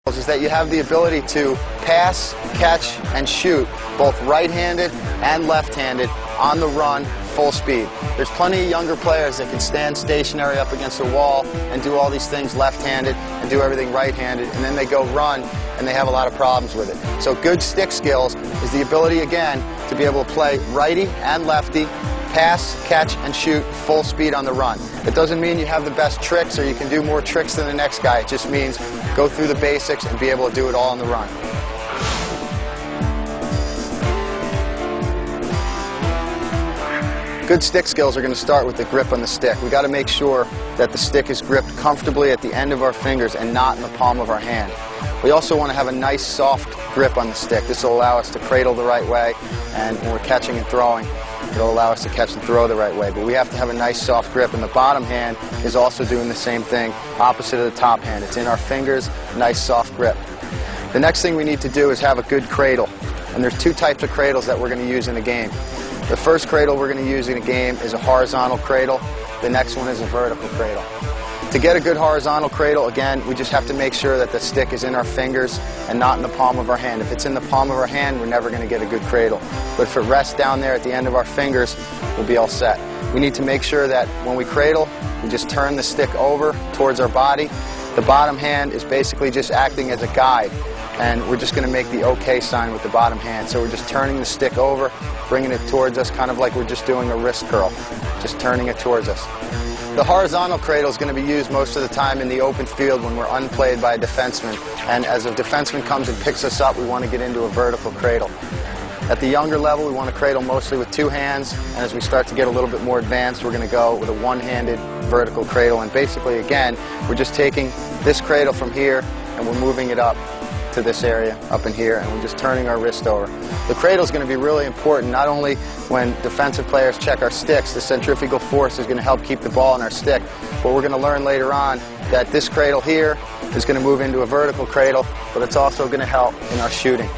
Is that you have the ability to pass, catch, and shoot both right-handed and left-handed on the run, full speed. There's plenty of younger players that can stand stationary up against a wall and do all these things left-handed and do everything right-handed, and then they go run and they have a lot of problems with it. So good stick skills is the ability, again, to be able to play righty and lefty, pass, catch, and shoot full speed on the run. It doesn't mean you have the best tricks or you can do more tricks than the next guy. It just means go through the basics and be able to do it all on the run. Good stick skills are going to start with the grip on the stick. We've got to make sure that the stick is gripped comfortably at the end of our fingers and not in the palm of our hand. We also want to have a nice soft grip on the stick. This will allow us to cradle the right way, and when we're catching and throwing, it'll allow us to catch and throw the right way. But we have to have a nice soft grip, and the bottom hand is also doing the same thing, opposite of the top hand. It's in our fingers, nice soft grip. The next thing we need to do is have a good cradle, and there's two types of cradles that we're going to use in the game. The first cradle we're going to use in a game is a horizontal cradle. The next one is a vertical cradle. To get a good horizontal cradle, again, we just have to make sure that the stick is in our fingers and not in the palm of our hand. If it's in the palm of our hand, we're never going to get a good cradle. But if it rests down there at the end of our fingers, we'll be all set. We need to make sure that when we cradle, we just turn the stick over towards our body. The bottom hand is basically just acting as a guide, and we're just going to make the OK sign with the bottom hand. So we're just turning the stick over, bringing it towards us, kind of like we're just doing a wrist curl, just turning it towards us. The horizontal cradle is going to be used most of the time in the open field when we're unplayed by a defenseman. And as a defenseman comes and picks us up, we want to get into a vertical cradle. At the younger level, we want to cradle mostly with two hands. And as we start to get a little bit more advanced, we're going to go with a one-handed vertical cradle. And basically, again, we're just taking this cradle from here and we're moving it up to this area up in here, and we're just turning our wrist over. The cradle is going to be really important, not only when defensive players check our sticks. The centrifugal force is going to help keep the ball in our stick, but we're going to learn later on that this cradle here is going to move into a vertical cradle, but it's also going to help in our shooting.